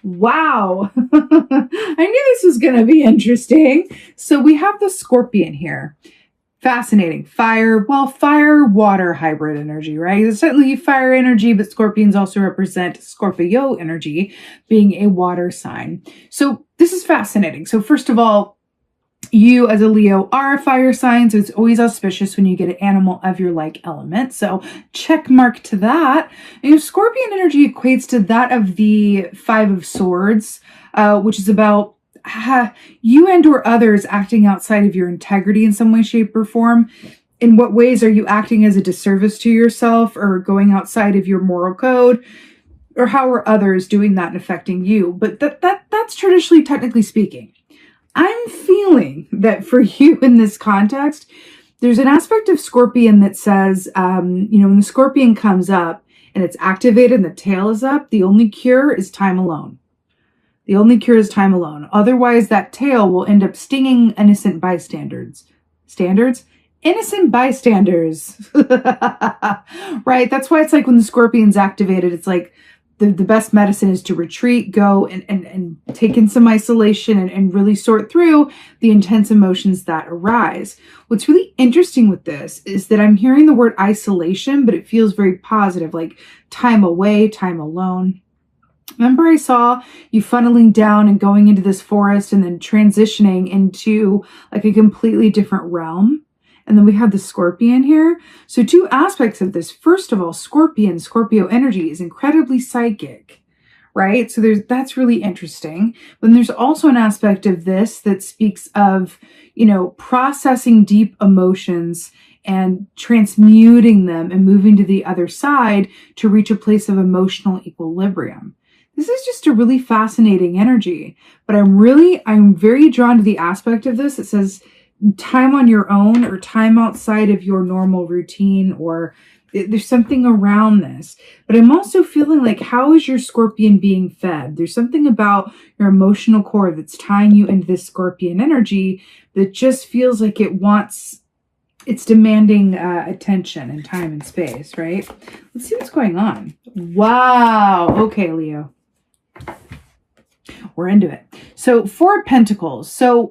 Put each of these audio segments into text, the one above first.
Wow. I knew this was going to be interesting. So we have the Scorpion here. Fascinating. Fire, well, fire water hybrid energy, right? It's certainly fire energy, but scorpions also represent Scorpio energy, being a water sign. So this is fascinating. So first of all, you as a Leo are a fire sign, so it's always auspicious when you get an animal of your like element. So check mark to that. And Scorpion energy equates to that of the Five of Swords, which is about you and or others acting outside of your integrity in some way, shape, or form. In what ways are you acting as a disservice to yourself or going outside of your moral code? Or how are others doing that and affecting you? But that's traditionally, technically speaking. I'm feeling that for you in this context, there's an aspect of Scorpion that says, when the Scorpion comes up and it's activated and the tail is up, the only cure is time alone. The only cure is time alone. Otherwise, that tail will end up stinging innocent bystanders. Innocent bystanders. Right? That's why it's like when the Scorpion's activated, it's like, the best medicine is to retreat, go and take in some isolation and really sort through the intense emotions that arise. What's really interesting with this is that I'm hearing the word isolation, but it feels very positive, like time away, time alone. Remember I saw you funneling down and going into this forest and then transitioning into like a completely different realm? And then we have the Scorpion here. So two aspects of this. First of all, Scorpio energy is incredibly psychic, right? So that's really interesting. But there's also an aspect of this that speaks of, processing deep emotions and transmuting them and moving to the other side to reach a place of emotional equilibrium. This is just a really fascinating energy. But I'm very drawn to the aspect of this. It says, time on your own or time outside of your normal routine, or there's something around this. But I'm also feeling like, how is your Scorpion being fed? There's something about your emotional core that's tying you into this Scorpion energy that just feels like it's demanding attention and time and space, right? Let's see what's going on. Wow. Okay, Leo. We're into it. So Four of Pentacles. So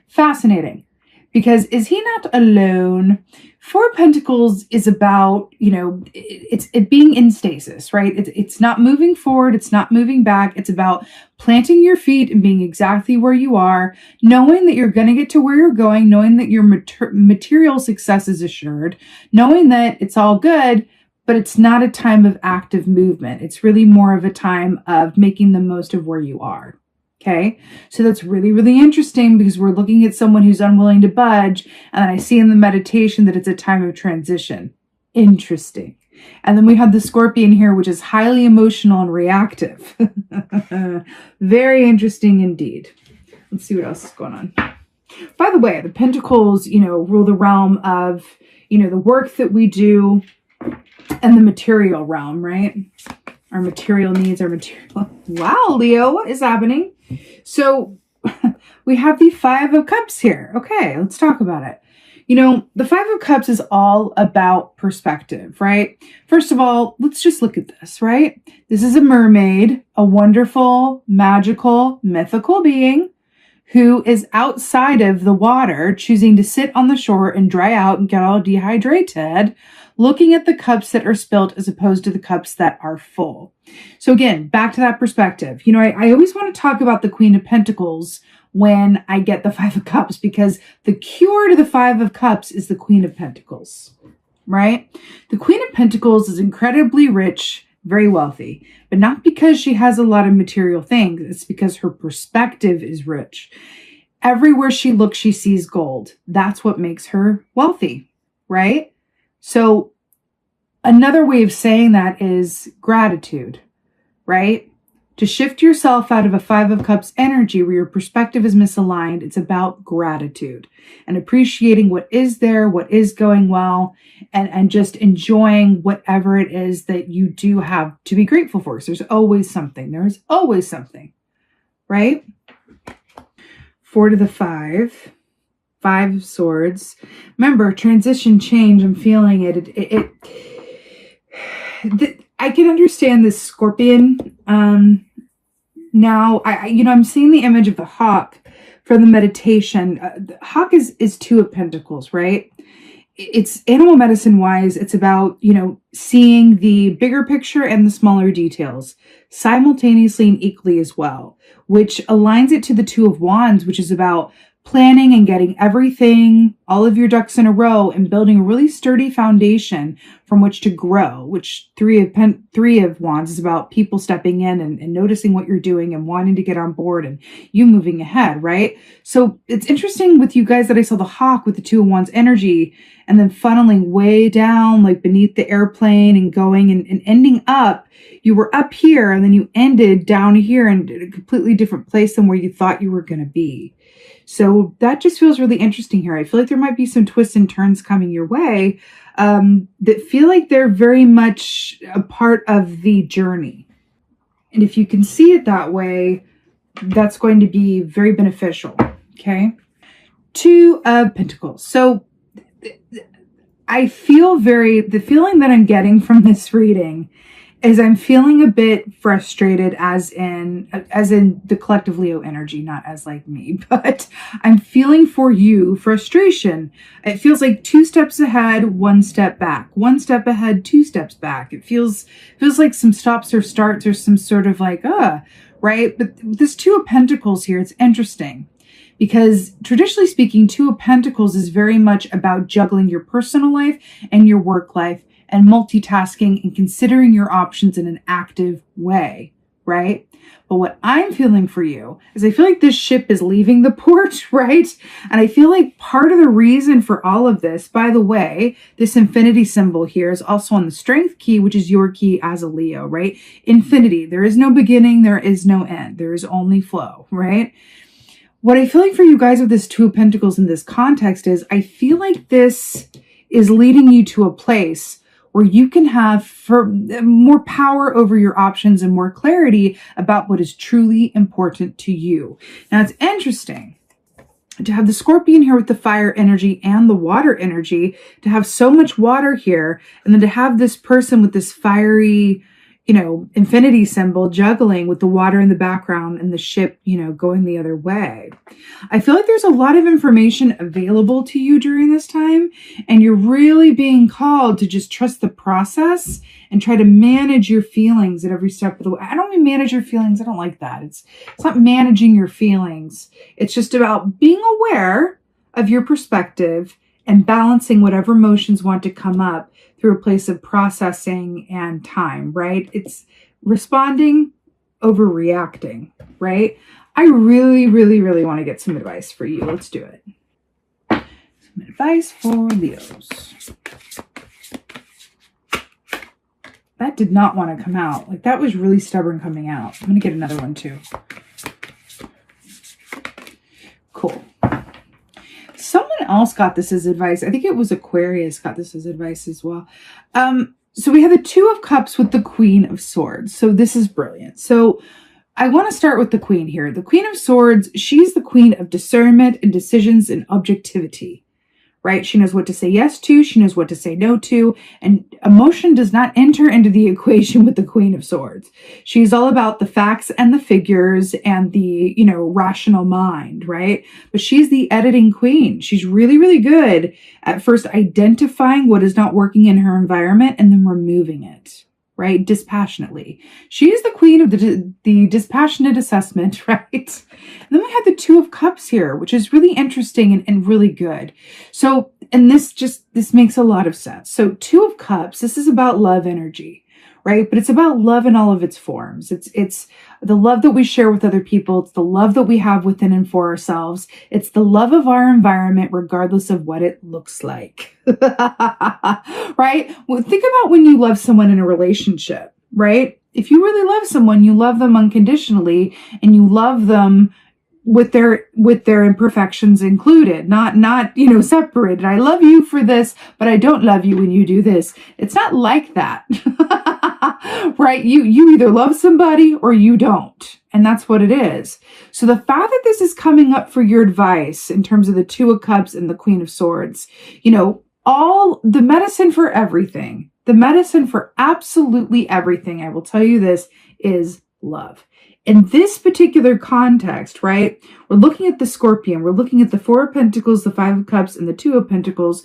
fascinating. Because is he not alone? Four of Pentacles is about, it's being in stasis, right? It's not moving forward. It's not moving back. It's about planting your feet and being exactly where you are, knowing that you're going to get to where you're going, knowing that your material success is assured, knowing that it's all good, but it's not a time of active movement. It's really more of a time of making the most of where you are. Okay, so that's really, really interesting because we're looking at someone who's unwilling to budge. And then I see in the meditation that it's a time of transition. Interesting. And then we have the Scorpion here, which is highly emotional and reactive. Very interesting indeed. Let's see what else is going on. By the way, the Pentacles, rule the realm of, the work that we do and the material realm, right? Our material needs, our material. Wow, Leo, what is happening? So we have the Five of Cups here. Okay, let's talk about it. The Five of Cups is all about perspective, right? First of all, let's just look at this, right? This is a mermaid, a wonderful, magical, mythical being who is outside of the water, choosing to sit on the shore and dry out and get all dehydrated, looking at the cups that are spilt as opposed to the cups that are full. So again, back to that perspective. I always want to talk about the Queen of Pentacles when I get the Five of Cups, because the cure to the Five of Cups is the Queen of Pentacles, right? The Queen of Pentacles is incredibly rich, very wealthy, but not because she has a lot of material things. It's because her perspective is rich. Everywhere she looks, she sees gold. That's what makes her wealthy, right? So another way of saying that is gratitude, right? To shift yourself out of a Five of Cups energy where your perspective is misaligned, it's about gratitude and appreciating what is there, what is going well, and just enjoying whatever it is that you do have to be grateful for. So there's always something. There's always something, right? Four to the Five. Five of Swords. Remember, transition, change. I'm feeling it. I can understand this Scorpion now, I'm seeing the image of the hawk from the meditation. The hawk is two of pentacles, right? It's animal medicine wise. It's about, seeing the bigger picture and the smaller details simultaneously and equally as well, which aligns it to the two of wands, which is about planning and getting everything, all of your ducks in a row, and building a really sturdy foundation from which to grow, which three of wands is about people stepping in and noticing what you're doing and wanting to get on board and you moving ahead, right? So it's interesting with you guys that I saw the hawk with the two of wands energy and then funneling way down, like beneath the airplane and going and ending up. You were up here and then you ended down here in a completely different place than where you thought you were going to be. So that just feels really interesting here. I feel like there might be some twists and turns coming your way that feel like they're very much a part of the journey. And if you can see it that way, that's going to be very beneficial. Okay. Two of Pentacles. So I feel the feeling that I'm getting from this reading is I'm feeling a bit frustrated as in the collective Leo energy, not as like me, but I'm feeling for you frustration. It feels like 2 steps ahead, 1 step back, 1 step ahead, 2 steps back. It feels like some stops or starts or some sort of like, right? But this Two of Pentacles here, it's interesting. Because traditionally speaking, Two of Pentacles is very much about juggling your personal life and your work life and multitasking and considering your options in an active way, right? But what I'm feeling for you is I feel like this ship is leaving the port, right? And I feel like part of the reason for all of this, by the way, this infinity symbol here is also on the strength key, which is your key as a Leo, right? Infinity. There is no beginning. There is no end. There is only flow, right? What I feel like for you guys with this Two of Pentacles in this context is I feel like this is leading you to a place where you can have more power over your options and more clarity about what is truly important to you. Now, it's interesting to have the Scorpion here with the fire energy and the water energy, to have so much water here, and then to have this person with this fiery, infinity symbol juggling with the water in the background and the ship, going the other way. I feel like there's a lot of information available to you during this time, and you're really being called to just trust the process and try to manage your feelings at every step of the way. I don't mean manage your feelings. I don't like that. It's not managing your feelings. It's just about being aware of your perspective and balancing whatever emotions want to come up through a place of processing and time, right? It's responding over reacting, right? I really, really, really want to get some advice for you. Let's do it. Some advice for Leos. That did not want to come out. Like, that was really stubborn coming out. I'm going to get another one too. Cool. Someone else got this as advice. I think it was Aquarius got this as advice as well. So we have the Two of Cups with the Queen of Swords. So this is brilliant. So I want to start with the Queen here. The Queen of Swords, she's the queen of discernment and decisions and objectivity, right? She knows what to say yes to. She knows what to say no to. And emotion does not enter into the equation with the Queen of Swords. She's all about the facts and the figures and the, rational mind, right? But she's the editing queen. She's really, really good at first identifying what is not working in her environment and then removing it, right? Dispassionately. She is the queen of the dispassionate assessment, right? And then we have the Two of Cups here, which is really interesting and really good. So, and this makes a lot of sense. So Two of Cups, this is about love energy, right? But it's about love in all of its forms. It's the love that we share with other people. It's the love that we have within and for ourselves. It's the love of our environment, regardless of what it looks like, right? Well, think about when you love someone in a relationship, right? If you really love someone, you love them unconditionally and you love them with their imperfections included, not separated. I love you for this, but I don't love you when you do this. It's not like that. Right? You either love somebody or you don't. And that's what it is. So the fact that this is coming up for your advice in terms of the Two of Cups and the Queen of Swords, all the medicine for everything, the medicine for absolutely everything, I will tell you this, is love. In this particular context, right, we're looking at the Scorpion, we're looking at the Four of Pentacles, the Five of Cups, and the Two of Pentacles,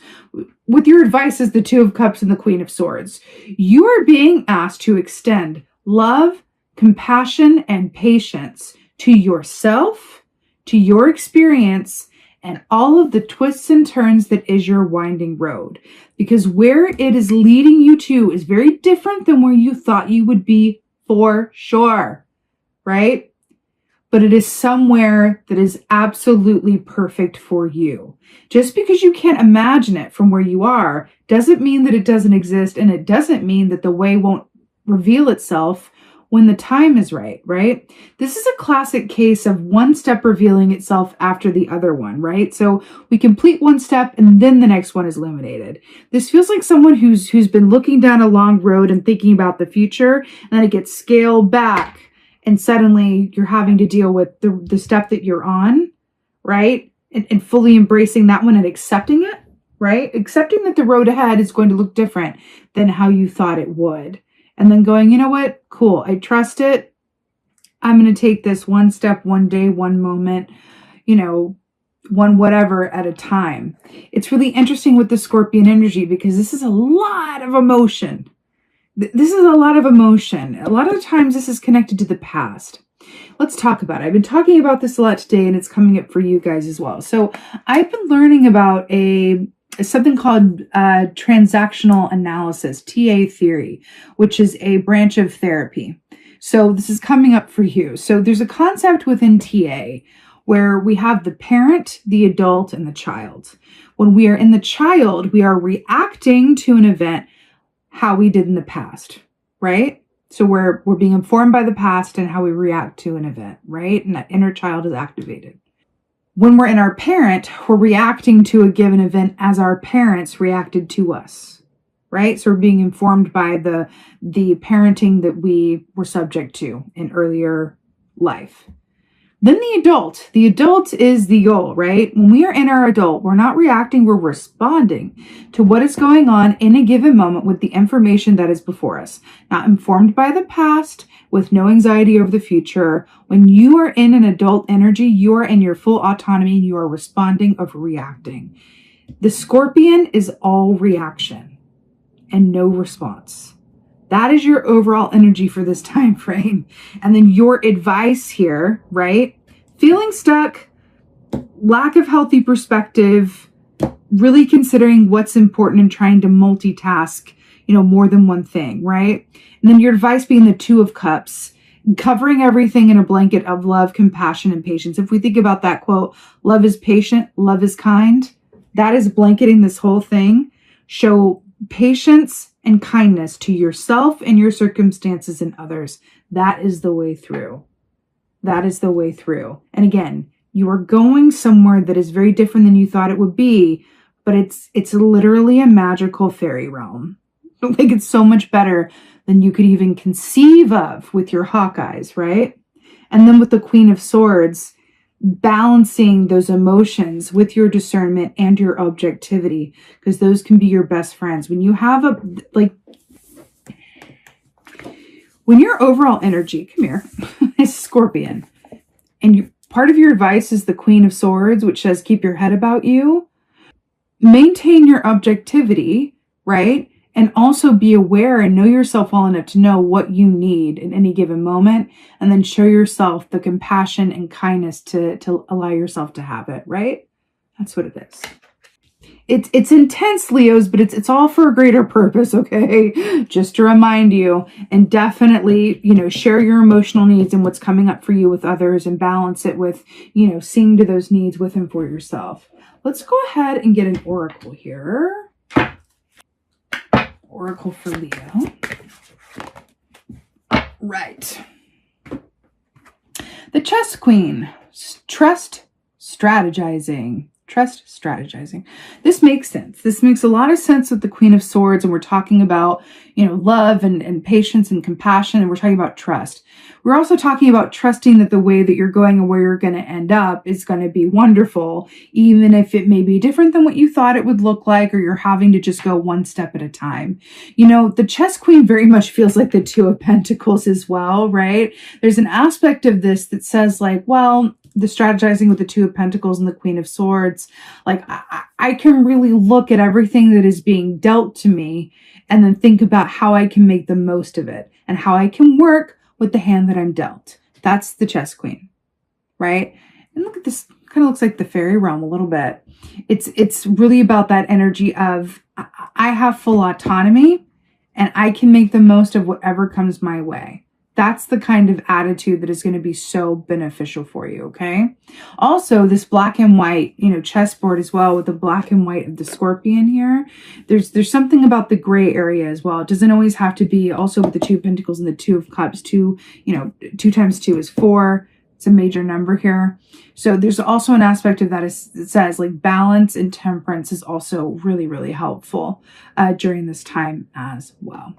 with your advice as the Two of Cups and the Queen of Swords. You are being asked to extend love, compassion, and patience to yourself, to your experience, and all of the twists and turns that is your winding road. Because where it is leading you to is very different than where you thought you would be for sure, right? But it is somewhere that is absolutely perfect for you. Just because you can't imagine it from where you are doesn't mean that it doesn't exist, and it doesn't mean that the way won't reveal itself when the time is right, right? This is a classic case of one step revealing itself after the other one, right? So we complete one step and then the next one is illuminated. This feels like someone who's been looking down a long road and thinking about the future, and then it gets scaled back, and suddenly you're having to deal with the step that you're on, right? And fully embracing that one and accepting it, right? Accepting that the road ahead is going to look different than how you thought it would. And then going, you know what? Cool. I trust it. I'm going to take this one step, one day, one moment, one whatever at a time. It's really interesting with the Scorpion energy because this is a lot of emotion. This is a lot of emotion. A lot of the times this is connected to the past. Let's talk about it. I've been talking about this a lot today, and it's coming up for you guys as well. So I've been learning about something called transactional analysis, TA theory, which is a branch of therapy. So this is coming up for you. So there's a concept within TA where we have the parent, the adult, and the child. When we are in the child, we are reacting to an event how we did in the past, right? So we're being informed by the past and how we react to an event, right? And that inner child is activated. When we're in our parent, we're reacting to a given event as our parents reacted to us, right? So we're being informed by the parenting that we were subject to in earlier life. Then the adult is the goal, right? When we are in our adult, we're not reacting, we're responding to what is going on in a given moment with the information that is before us. Not informed by the past, with no anxiety over the future. When you are in an adult energy, you are in your full autonomy and you are responding over reacting. The Scorpion is all reaction and no response. That is your overall energy for this time frame. And then your advice here, right? Feeling stuck, lack of healthy perspective, really considering what's important and trying to multitask, more than one thing, right? And then your advice being the Two of Cups, covering everything in a blanket of love, compassion, and patience. If we think about that quote, love is patient, love is kind, that is blanketing this whole thing. Show patience and kindness to yourself and your circumstances and others. That is the way through. That is the way through. And again, you are going somewhere that is very different than you thought it would be, but it's literally a magical fairy realm. Like it's so much better than you could even conceive of with your hawk eyes, right? And then with the Queen of Swords, balancing those emotions with your discernment and your objectivity, because those can be your best friends. When you have when your overall energy, come here, is Scorpion, and part of your advice is the Queen of Swords, which says keep your head about you, maintain your objectivity, right? And also be aware and know yourself well enough to know what you need in any given moment. And then show yourself the compassion and kindness to allow yourself to have it, right? That's what it is. It's intense, Leos, but it's all for a greater purpose, okay? Just to remind you. And definitely, share your emotional needs and what's coming up for you with others and balance it with, seeing to those needs with and for yourself. Let's go ahead and get an oracle here. Oracle for Leo. Right. The Chess Queen. Trust, strategizing, Trust, strategizing. This makes sense. This makes a lot of sense with the Queen of Swords, and we're talking about, love and patience and compassion, and we're talking about trust. We're also talking about trusting that the way that you're going and where you're going to end up is going to be wonderful, even if it may be different than what you thought it would look like, or you're having to just go one step at a time. The Chess Queen very much feels like the Two of Pentacles as well, right? There's an aspect of this that says the strategizing with the Two of Pentacles and the Queen of Swords, I can really look at everything that is being dealt to me and then think about how I can make the most of it and how I can work with the hand that I'm dealt. That's the Chess Queen, right? And look at this, kind of looks like the fairy realm a little bit. It's really about that energy of I have full autonomy and I can make the most of whatever comes my way. That's the kind of attitude that is going to be so beneficial for you, okay? Also, this black and white, chessboard as well, with the black and white of the Scorpion here. There's something about the gray area as well. It doesn't always have to be, also with the Two of Pentacles and the Two of Cups. 2 times 2 is 4. It's a major number here. So there's also an aspect of that that says balance and temperance is also really, really helpful during this time as well.